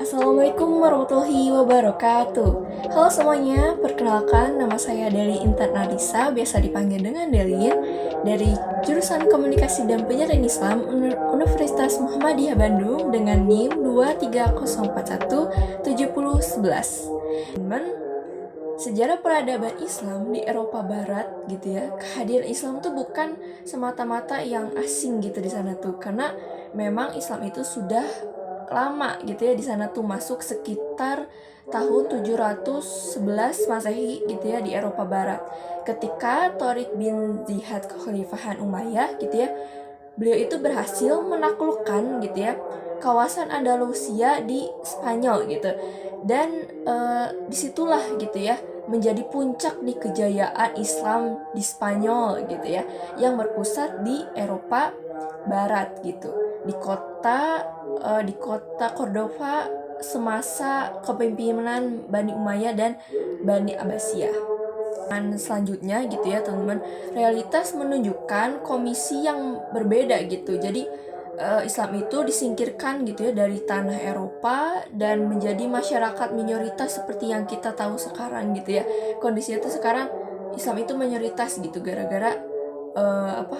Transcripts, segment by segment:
Assalamualaikum warahmatullahi wabarakatuh. Halo semuanya, perkenalkan nama saya Deli Intan Arisa, biasa dipanggil dengan Delin, dari jurusan Komunikasi dan Penyiaran Islam Universitas Muhammadiyah Bandung dengan NIM 230417011. Teman, sejarah peradaban Islam di Eropa Barat gitu ya, kehadiran Islam tuh bukan semata-mata yang asing gitu di sana tuh, karena memang Islam itu sudah lama gitu ya di sana tuh, masuk sekitar tahun 711 Masehi gitu ya di Eropa Barat. Ketika Tariq bin Ziyad Kekhalifahan Umayyah gitu ya, beliau itu berhasil menaklukkan gitu ya kawasan Andalusia di Spanyol gitu. Dan disitulah gitu ya menjadi puncak di kejayaan Islam di Spanyol gitu ya, yang berpusat di Eropa Barat gitu, di kota Cordova semasa kepemimpinan Bani Umayyah dan Bani Abbasiyah. Dan selanjutnya gitu ya teman-teman, realitas menunjukkan komisi yang berbeda gitu. Jadi Islam itu disingkirkan gitu ya dari tanah Eropa dan menjadi masyarakat minoritas seperti yang kita tahu sekarang gitu ya. Kondisinya tuh sekarang Islam itu mayoritas gitu gara-gara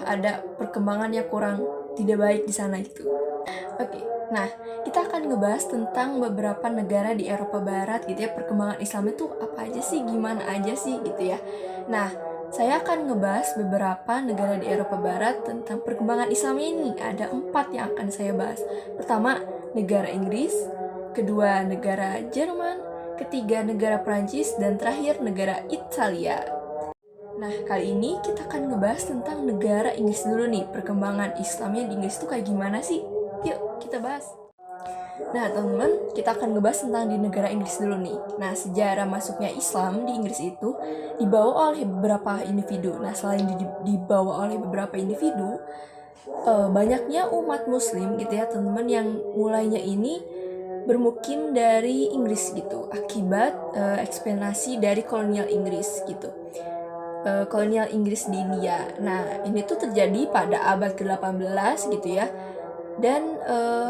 ada perkembangan yang kurang tidak baik di sana gitu. Oke, nah kita akan ngebahas tentang beberapa negara di Eropa Barat gitu ya, perkembangan Islam itu apa aja sih, gimana aja sih gitu ya. Nah, saya akan ngebahas beberapa negara di Eropa Barat tentang perkembangan Islam ini. Ada 4 yang akan saya bahas. Pertama, negara Inggris. Kedua, negara Jerman. Ketiga, negara Prancis. Dan terakhir, negara Italia. Nah, kali ini kita akan ngebahas tentang negara Inggris dulu nih. Perkembangan Islamnya di Inggris itu kayak gimana sih? Yuk, kita bahas. Nah, teman-teman, kita akan ngebahas tentang di negara Inggris dulu nih. Nah, sejarah masuknya Islam di Inggris itu dibawa oleh beberapa individu. Nah, selain dibawa oleh beberapa individu, banyaknya umat muslim gitu ya, teman-teman, yang mulainya ini bermukim dari Inggris gitu, akibat ekspansi dari kolonial Inggris gitu. Kolonial Inggris di India. Nah, ini tuh terjadi pada abad ke-18 gitu ya. Dan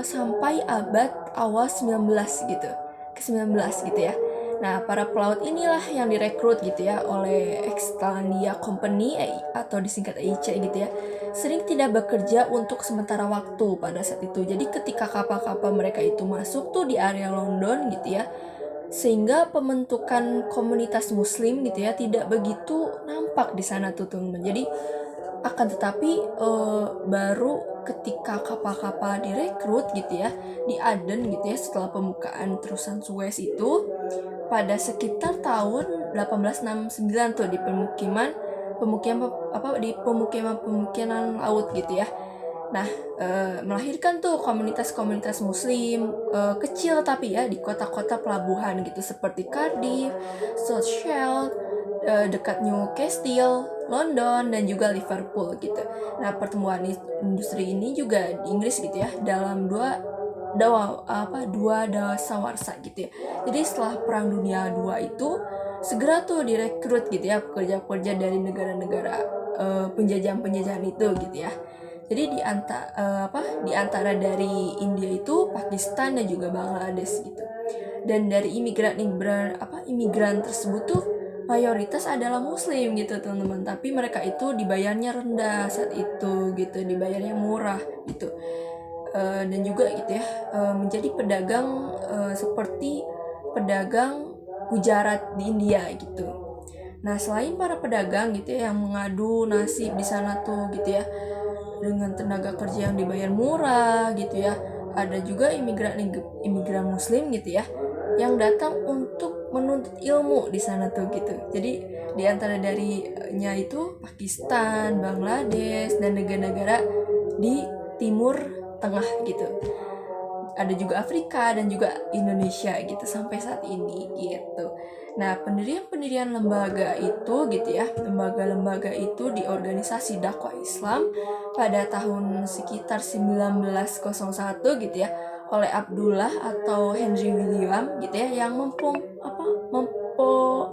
sampai abad awal 19 gitu. Ke-19 gitu ya. Nah, para pelaut inilah yang direkrut gitu ya oleh East India Company atau disingkat EIC gitu ya. Sering tidak bekerja untuk sementara waktu pada saat itu. Jadi ketika kapal-kapal mereka itu masuk tuh di area London gitu ya, sehingga pembentukan komunitas muslim gitu ya tidak begitu nampak di sana tuh teman-teman. Jadi akan tetapi baru ketika kapal-kapal direkrut gitu ya di Aden gitu ya, setelah pembukaan terusan Suez itu pada sekitar tahun 1869 tuh di pemukiman laut gitu ya. Nah, melahirkan tuh komunitas-komunitas muslim kecil tapi ya di kota-kota pelabuhan gitu seperti Cardiff, South Shield, dekat Newcastle, London, dan juga Liverpool gitu. Nah, pertumbuhan industri ini juga di Inggris gitu ya dalam dua dasawarsa gitu ya. Jadi setelah Perang Dunia II itu segera tuh direkrut gitu ya pekerja-pekerja dari negara-negara penjajahan itu gitu ya. Jadi di antara dari India itu Pakistan dan juga Bangladesh gitu. Dan dari imigran tersebut tuh mayoritas adalah muslim gitu teman-teman, tapi mereka itu dibayarnya rendah saat itu gitu, dibayarnya murah gitu. Dan juga gitu ya menjadi pedagang seperti pedagang Gujarat di India gitu. Nah, selain para pedagang gitu ya yang mengadu nasib di sana tuh gitu ya dengan tenaga kerja yang dibayar murah gitu ya, ada juga imigran muslim gitu ya yang datang untuk menuntut ilmu di sana tuh gitu. Jadi di antara darinya itu Pakistan, Bangladesh, dan negara-negara di Timur Tengah gitu. Ada juga Afrika dan juga Indonesia gitu sampai saat ini gitu. Nah, pendirian lembaga itu gitu ya, lembaga-lembaga itu di organisasi dakwah Islam pada tahun sekitar 1901 gitu ya oleh Abdullah atau Henry William gitu ya yang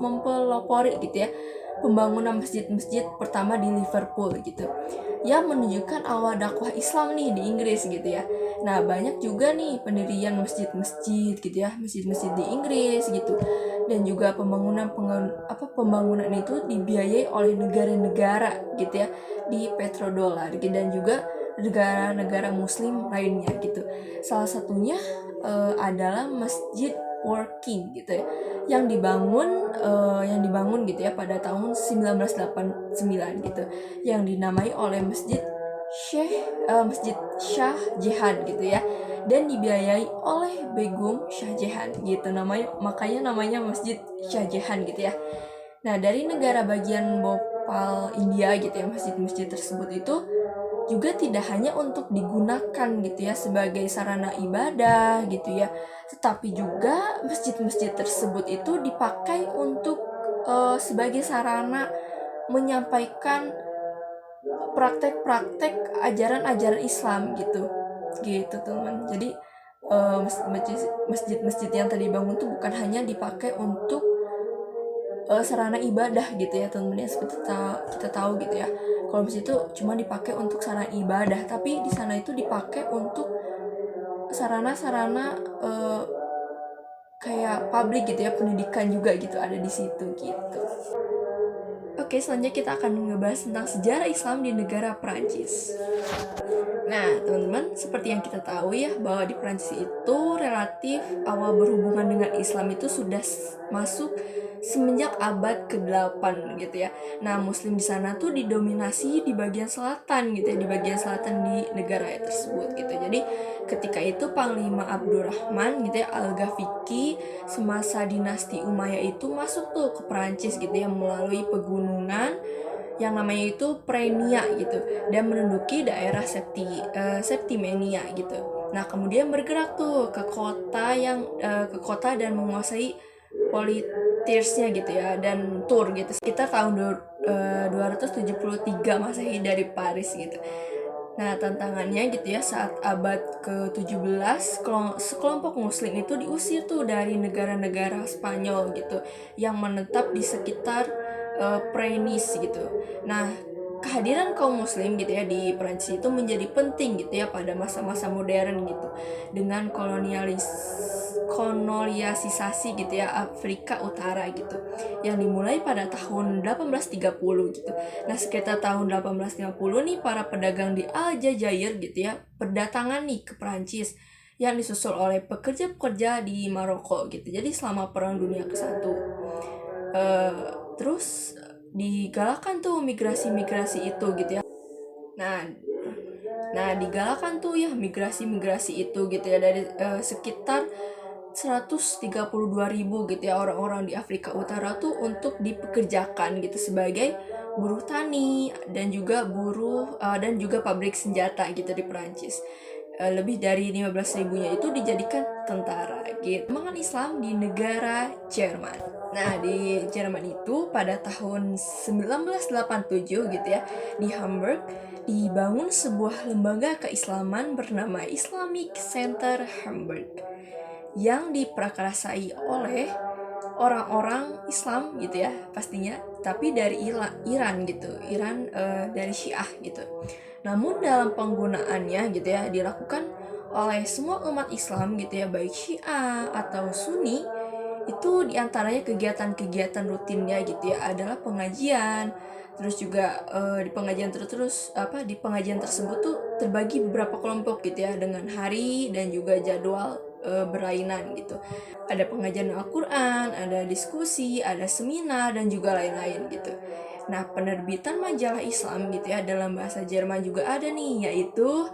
mempelopori gitu ya pembangunan masjid-masjid pertama di Liverpool gitu. yang menunjukkan awal dakwah Islam nih di Inggris gitu ya. Nah, banyak juga nih pendirian masjid-masjid gitu ya, masjid-masjid di Inggris gitu. Dan juga pembangunan itu dibiayai oleh negara-negara gitu ya di petrodolar gitu, dan juga negara-negara muslim lainnya gitu. Salah satunya adalah Masjid Working gitu ya, yang dibangun gitu ya pada tahun 1989 gitu, yang dinamai oleh Masjid Shah Jahan gitu ya, dan dibiayai oleh Begum Shah Jahan gitu, makanya namanya Masjid Shah Jahan gitu ya. Nah, dari negara bagian Bhopal India gitu ya, masjid-masjid tersebut itu juga tidak hanya untuk digunakan gitu ya sebagai sarana ibadah gitu ya, tetapi juga masjid-masjid tersebut itu dipakai untuk sebagai sarana menyampaikan praktek-praktek ajaran-ajaran Islam gitu teman. Jadi masjid-masjid yang tadi bangun tuh bukan hanya dipakai untuk sarana ibadah gitu ya teman-teman ya, seperti kita tahu gitu ya, kalau masjid itu cuma dipakai untuk sarana ibadah, tapi di sana itu dipakai untuk sarana-sarana kayak publik gitu ya, pendidikan juga gitu ada di situ gitu. Oke, selanjutnya kita akan ngebahas tentang sejarah Islam di negara Prancis. Nah, teman-teman, seperti yang kita tahu ya, bahwa di Prancis itu relatif awal berhubungan dengan Islam itu sudah masuk semenjak abad ke-8 gitu ya. Nah, Muslim di sana tuh didominasi di bagian selatan gitu ya, di bagian selatan di negara tersebut gitu. Jadi, ketika itu Panglima Abdurrahman gitu ya, Al-Ghafiqi semasa dinasti Umayyah itu masuk tuh ke Prancis gitu ya, melalui pegunungan yang namanya itu Prenia gitu, dan menduduki daerah Septimania gitu. Nah, kemudian bergerak tuh ke kota dan menguasai Poitiers-nya gitu ya, dan Tours gitu sekitar tahun 273 Masehi dari Paris gitu. Nah, tantangannya gitu ya, saat abad ke-17 sekelompok muslim itu diusir tuh dari negara-negara Spanyol gitu yang menetap di sekitar Prentis gitu. Nah, kehadiran kaum muslim gitu ya di Prancis itu menjadi penting gitu ya pada masa-masa modern gitu, dengan kolonialisasi gitu ya Afrika Utara gitu, yang dimulai pada tahun 1830 gitu. Nah, sekitar tahun 1850 nih para pedagang di Aljazair gitu ya berdatangan nih ke Prancis, yang disusul oleh pekerja-pekerja di Maroko gitu. Jadi selama Perang Dunia ke-1 terus digalakan tuh migrasi-migrasi itu gitu ya. Nah, digalakan tuh ya migrasi-migrasi itu gitu ya, dari sekitar 132.000 gitu ya orang-orang di Afrika Utara tuh untuk dipekerjakan gitu sebagai buruh tani dan juga dan juga pabrik senjata gitu di Perancis. Lebih dari 15.000-nya itu dijadikan tentara gitu. Perkembangan Islam di negara Jerman. Nah, di Jerman itu pada tahun 1987 gitu ya, di Hamburg dibangun sebuah lembaga keislaman bernama Islamic Center Hamburg, yang diprakarsai oleh orang-orang Islam gitu ya pastinya, tapi dari Iran gitu, dari Syiah gitu. Namun dalam penggunaannya gitu ya dilakukan oleh semua umat Islam gitu ya, baik Syiah atau Sunni. Itu diantaranya kegiatan-kegiatan rutinnya gitu ya adalah pengajian. Terus juga di pengajian tersebut tuh terbagi beberapa kelompok gitu ya, dengan hari dan juga jadwal berlainan gitu. Ada pengajian Al-Quran, ada diskusi, ada seminar, dan juga lain-lain gitu. Nah, penerbitan majalah Islam gitu ya dalam bahasa Jerman juga ada nih, yaitu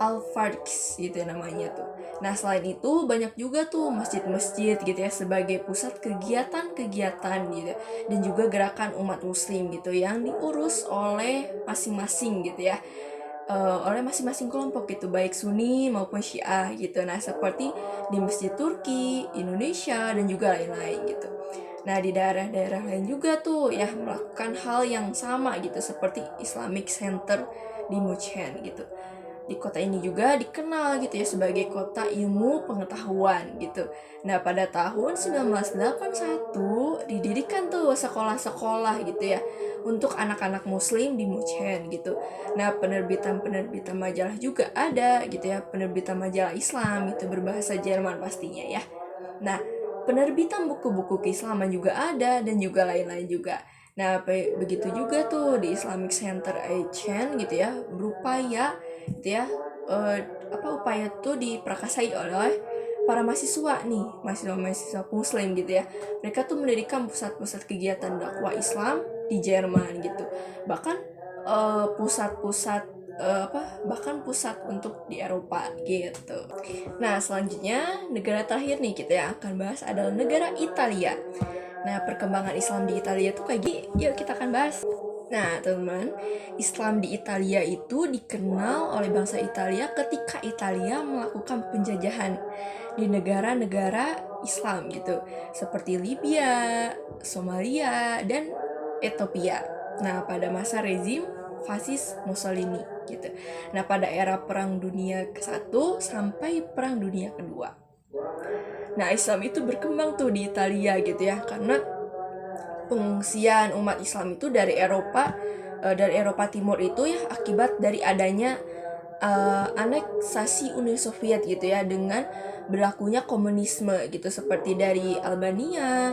Al-Farks gitu namanya tuh. Nah, selain itu banyak juga tuh masjid-masjid gitu ya sebagai pusat kegiatan-kegiatan gitu, dan juga gerakan umat muslim gitu yang diurus oleh masing-masing gitu ya, oleh masing-masing kelompok gitu, baik Sunni maupun Syiah gitu. Nah, seperti di Masjid Turki, Indonesia, dan juga lain-lain gitu. Nah, di daerah-daerah lain juga tuh ya melakukan hal yang sama gitu, seperti Islamic Center di München gitu. Di kota ini juga dikenal gitu ya sebagai kota ilmu pengetahuan gitu. Nah, pada tahun 1981 didirikan tuh sekolah-sekolah gitu ya untuk anak-anak muslim di München gitu. Nah, penerbitan-penerbitan majalah juga ada gitu ya, penerbitan majalah Islam itu berbahasa Jerman pastinya ya. Nah, penerbitan buku-buku keislaman juga ada dan juga lain-lain juga. Nah, begitu juga tuh di Islamic Center Aachen gitu ya, berupaya gitu ya, upaya tuh diprakarsai oleh para mahasiswa nih, mahasiswa muslim gitu ya. Mereka tuh mendirikan pusat-pusat kegiatan dakwah Islam di Jerman gitu. Bahkan pusat-pusat bahkan pusat untuk di Eropa gitu. Nah, selanjutnya negara terakhir nih kita yang akan bahas adalah negara Italia. Nah, perkembangan Islam di Italia tuh kayak gini, yuk kita akan bahas. Nah, teman-teman, Islam di Italia itu dikenal oleh bangsa Italia ketika Italia melakukan penjajahan di negara-negara Islam gitu, seperti Libya, Somalia, dan Ethiopia. Nah, pada masa rezim fasis Mussolini gitu. Nah, pada era Perang Dunia ke-1 sampai Perang Dunia ke-2. Nah, Islam itu berkembang tuh di Italia gitu ya, karena pengungsian umat Islam itu dari Eropa Timur itu ya akibat dari adanya aneksasi Uni Soviet gitu ya, dengan berlakunya komunisme gitu, seperti dari Albania,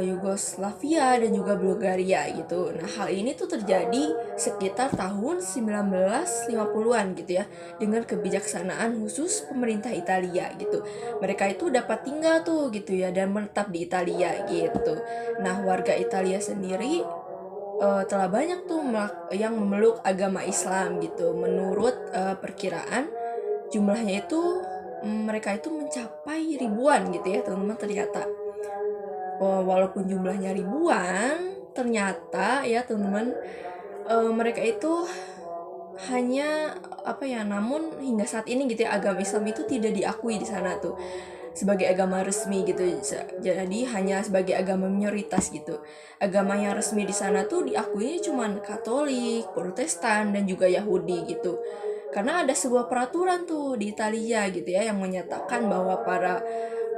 Yugoslavia, dan juga Bulgaria gitu. Nah, hal ini tuh terjadi sekitar tahun 1950-an gitu ya, dengan kebijaksanaan khusus pemerintah Italia gitu. Mereka itu dapat tinggal tuh gitu ya dan menetap di Italia gitu. Nah, warga Italia sendiri telah banyak tuh yang memeluk agama Islam gitu. Menurut perkiraan jumlahnya itu mereka itu mencapai ribuan gitu ya teman-teman. Ternyata walaupun jumlahnya ribuan, ternyata ya teman-teman, mereka itu hanya namun hingga saat ini gitu ya, agama Islam itu tidak diakui di sana tuh sebagai agama resmi gitu. Jadi hanya sebagai agama minoritas gitu. Agama yang resmi di sana tuh diakui cuman Katolik, Protestan, dan juga Yahudi gitu. Karena ada sebuah peraturan tuh di Italia gitu ya yang menyatakan bahwa para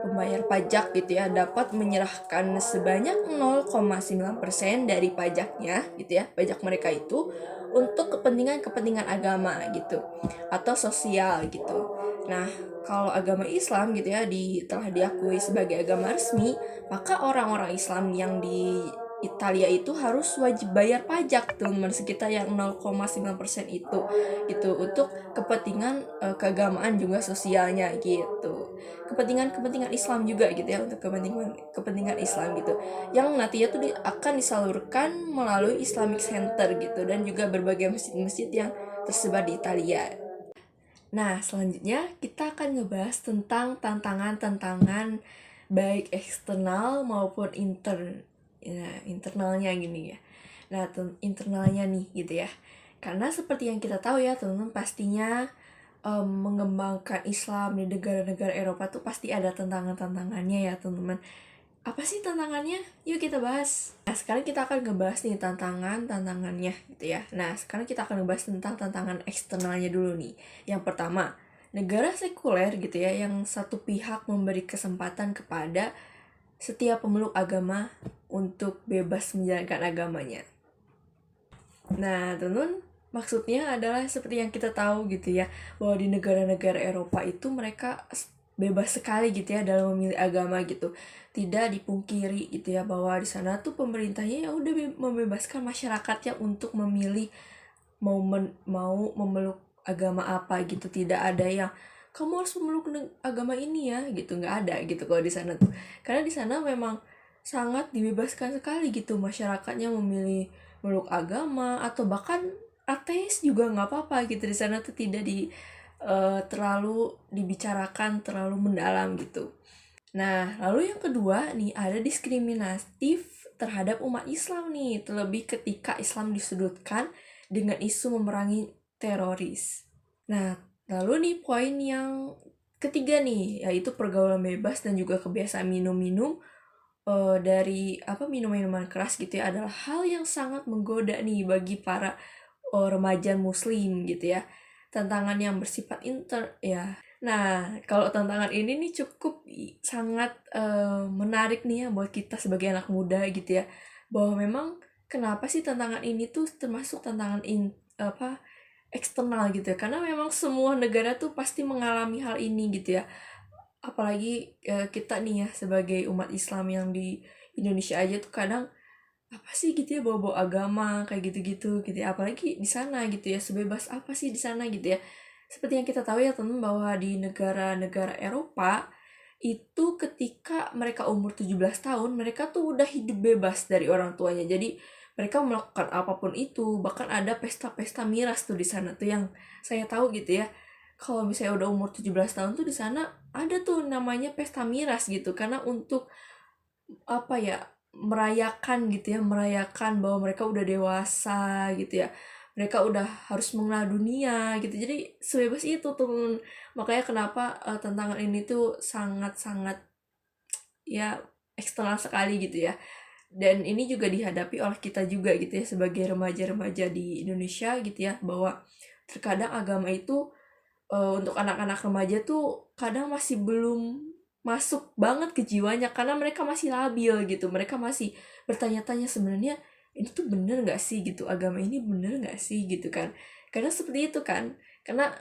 pembayar pajak gitu ya dapat menyerahkan sebanyak 0,9% dari pajaknya gitu ya, pajak mereka itu untuk kepentingan agama gitu atau sosial gitu. Nah, kalau agama Islam gitu ya telah diakui sebagai agama resmi, maka orang-orang Islam yang di Italia itu harus wajib bayar pajak teman sekitar yang 0,9% itu gitu untuk kepentingan keagamaan juga sosialnya gitu. Kepentingan Islam juga gitu ya, untuk kepentingan Islam gitu yang nantinya tuh akan disalurkan melalui Islamic Center gitu dan juga berbagai masjid-masjid yang tersebar di Italia. Nah, selanjutnya kita akan ngebahas tentang tantangan-tantangan baik eksternal maupun internalnya gini ya. Nah, internalnya nih gitu ya. Karena seperti yang kita tahu ya teman-teman, pastinya mengembangkan Islam di negara-negara Eropa tuh pasti ada tantangan-tantangannya ya teman-teman. Apa sih tantangannya? Yuk kita bahas. Nah, sekarang kita akan ngebahas nih tantangannya gitu ya. Nah, sekarang kita akan ngebahas tentang tantangan eksternalnya dulu nih. Yang pertama, negara sekuler gitu ya, yang satu pihak memberi kesempatan kepada setiap pemeluk agama untuk bebas menjalankan agamanya. Nah, teman-teman, maksudnya adalah seperti yang kita tahu gitu ya, bahwa di negara-negara Eropa itu mereka bebas sekali gitu ya dalam memilih agama gitu. Tidak dipungkiri gitu ya bahwa di sana tuh pemerintahnya ya udah membebaskan masyarakatnya untuk memilih mau memeluk agama apa gitu. Tidak ada yang kamu harus memeluk agama ini ya gitu, nggak ada gitu kalau di sana tuh. Karena di sana memang sangat dibebaskan sekali gitu masyarakatnya memilih meluk agama, atau bahkan ateis juga nggak apa-apa gitu. Di sana tuh tidak terlalu dibicarakan terlalu mendalam gitu. Nah, lalu yang kedua nih, ada diskriminatif terhadap umat Islam nih, terlebih ketika Islam disudutkan dengan isu memerangi teroris. Nah, lalu nih poin yang ketiga nih, yaitu pergaulan bebas dan juga kebiasaan minum-minum dari minum-minuman keras gitu ya, adalah hal yang sangat menggoda nih bagi para remaja muslim gitu ya. tantangan yang bersifat ya. Nah, kalau tantangan ini nih cukup sangat menarik nih ya buat kita sebagai anak muda gitu ya, bahwa memang kenapa sih tantangan ini tuh termasuk tantangan eksternal gitu ya, karena memang semua negara tuh pasti mengalami hal ini gitu ya, apalagi kita nih ya sebagai umat Islam yang di Indonesia aja tuh kadang apa sih gitu ya bawa-bawa agama kayak gitu-gitu gitu ya, apalagi di sana gitu ya, sebebas apa sih di sana gitu ya. Seperti yang kita tahu ya teman, bahwa di negara-negara Eropa itu ketika mereka umur 17 tahun mereka tuh udah hidup bebas dari orang tuanya, jadi mereka melakukan apapun itu, bahkan ada pesta-pesta miras tuh di sana tuh yang saya tahu gitu ya. Kalau misalnya udah umur 17 tahun tuh di sana ada tuh namanya pesta miras gitu, karena untuk apa ya, merayakan bahwa mereka udah dewasa gitu ya, mereka udah harus mengenal dunia gitu, jadi sebebas itu tuh. Makanya kenapa tantangan ini tuh sangat-sangat ya eksternal sekali gitu ya, dan ini juga dihadapi oleh kita juga gitu ya sebagai remaja-remaja di Indonesia gitu ya, bahwa terkadang agama itu untuk anak-anak remaja tuh kadang masih belum masuk banget ke jiwanya, karena mereka masih labil gitu, mereka masih bertanya-tanya sebenarnya ini tuh bener nggak sih gitu, agama ini bener nggak sih gitu kan, karena seperti itu kan, karena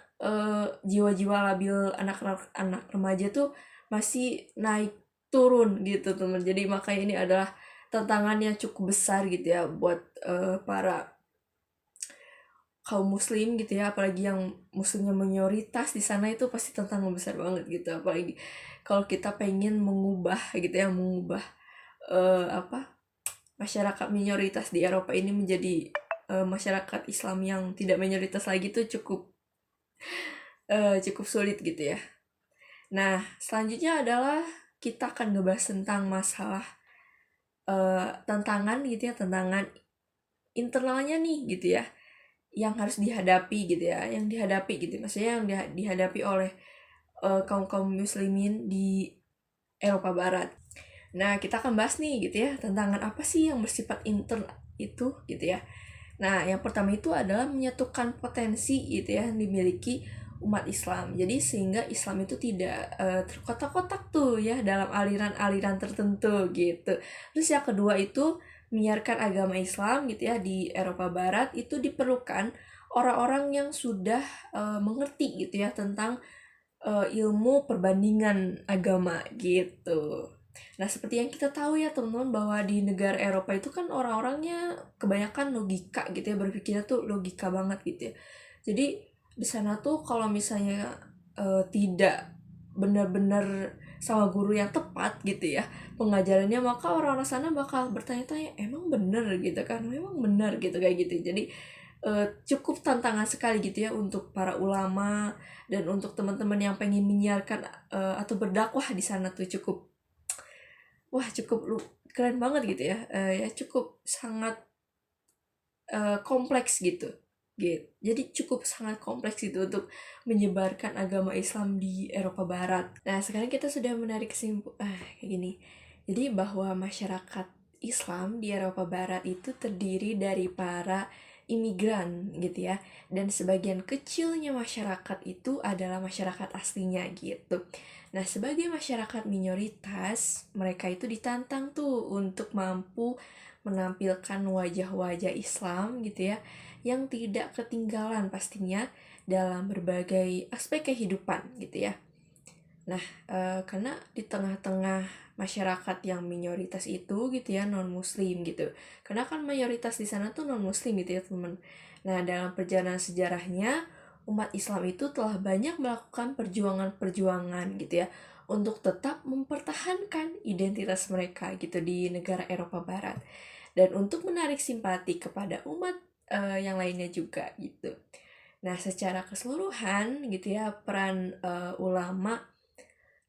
jiwa-jiwa labil anak-anak remaja tuh masih naik turun gitu teman, jadi makanya ini adalah tantangan yang cukup besar gitu ya buat para kaum muslim gitu ya, apalagi yang muslimnya mayoritas di sana, itu pasti tantangan besar banget gitu, apalagi kalau kita pengen mengubah gitu ya, mengubah masyarakat minoritas di Eropa ini menjadi masyarakat Islam yang tidak minoritas lagi, tuh cukup sulit gitu ya. Nah, selanjutnya adalah kita akan ngebahas tentang masalah tantangan gitu ya, tantangan internalnya nih gitu ya, yang harus dihadapi gitu ya, yang dihadapi gitu, maksudnya yang dihadapi oleh kaum muslimin di Eropa Barat. Nah, kita akan bahas nih gitu ya, tantangan apa sih yang bersifat intern itu gitu ya. Nah, yang pertama itu adalah menyatukan potensi gitu ya yang dimiliki umat Islam. Jadi sehingga Islam itu tidak terkotak-kotak tuh ya dalam aliran-aliran tertentu gitu. Terus yang kedua itu menyiarkan agama Islam gitu ya di Eropa Barat itu diperlukan orang-orang yang sudah mengerti gitu ya tentang ilmu perbandingan agama gitu. Nah, seperti yang kita tahu ya teman-teman, bahwa di negara Eropa itu kan orang-orangnya kebanyakan logika gitu ya, berpikirnya tuh logika banget gitu ya. Jadi di sana tuh kalau misalnya tidak benar-benar sama guru yang tepat gitu ya pengajarannya, maka orang-orang sana bakal bertanya-tanya emang bener gitu kan, memang bener gitu kayak gitu. Jadi cukup tantangan sekali gitu ya untuk para ulama dan untuk teman-teman yang pengen menyiarkan atau berdakwah di sana tuh cukup keren banget gitu ya, ya cukup sangat kompleks gitu. Jadi cukup sangat kompleks itu untuk menyebarkan agama Islam di Eropa Barat. Nah, sekarang kita sudah menarik kesimpulan kayak gini. Jadi bahwa masyarakat Islam di Eropa Barat itu terdiri dari para imigran gitu ya, dan sebagian kecilnya masyarakat itu adalah masyarakat aslinya gitu. Nah, sebagai masyarakat minoritas, mereka itu ditantang tuh untuk mampu menampilkan wajah-wajah Islam gitu ya, yang tidak ketinggalan pastinya dalam berbagai aspek kehidupan gitu ya. Nah, karena di tengah-tengah masyarakat yang minoritas itu gitu ya, non-muslim gitu. Karena kan mayoritas di sana tuh non-muslim gitu ya, teman. Nah, dalam perjalanan sejarahnya, umat Islam itu telah banyak melakukan perjuangan-perjuangan gitu ya, untuk tetap mempertahankan identitas mereka gitu di negara Eropa Barat. Dan untuk menarik simpati kepada umat yang lainnya juga gitu. Nah, secara keseluruhan gitu ya, peran ulama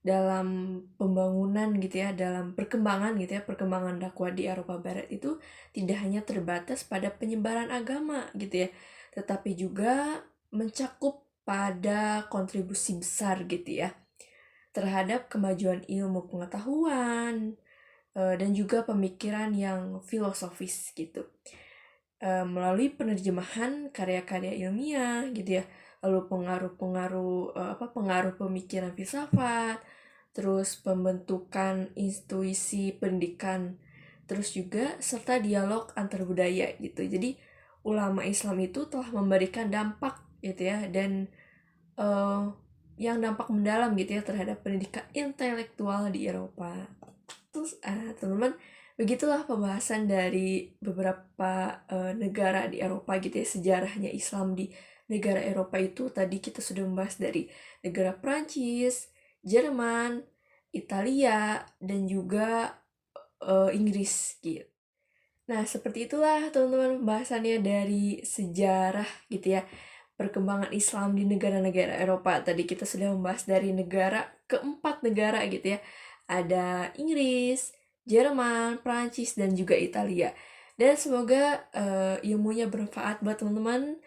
dalam pembangunan gitu ya, dalam perkembangan gitu ya, perkembangan dakwah di Eropa Barat itu tidak hanya terbatas pada penyebaran agama gitu ya, tetapi juga mencakup pada kontribusi besar gitu ya terhadap kemajuan ilmu pengetahuan dan juga pemikiran yang filosofis gitu, melalui penerjemahan karya-karya ilmiah gitu ya, lalu pengaruh pemikiran filsafat, terus pembentukan institusi pendidikan, terus juga serta dialog antar budaya gitu. Jadi ulama Islam itu telah memberikan dampak gitu ya, dan yang dampak mendalam gitu ya terhadap pendidikan intelektual di Eropa. Terus teman-teman, begitulah pembahasan dari beberapa negara di Eropa gitu ya, sejarahnya Islam di negara Eropa itu. Tadi kita sudah membahas dari negara Prancis, Jerman, Italia, dan juga Inggris gitu. Nah, seperti itulah teman-teman pembahasannya dari sejarah gitu ya, perkembangan Islam di negara-negara Eropa. Tadi kita sudah membahas dari keempat negara gitu ya. Ada Inggris, Jerman, Prancis, dan juga Italia. Dan semoga ilmunya bermanfaat buat teman-teman.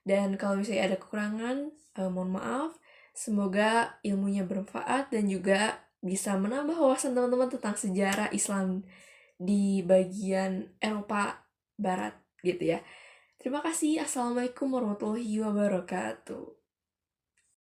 Dan kalau misalnya ada kekurangan, mohon maaf. Semoga ilmunya bermanfaat dan juga bisa menambah wawasan teman-teman tentang sejarah Islam di bagian Eropa Barat gitu ya. Terima kasih. Assalamualaikum warahmatullahi wabarakatuh.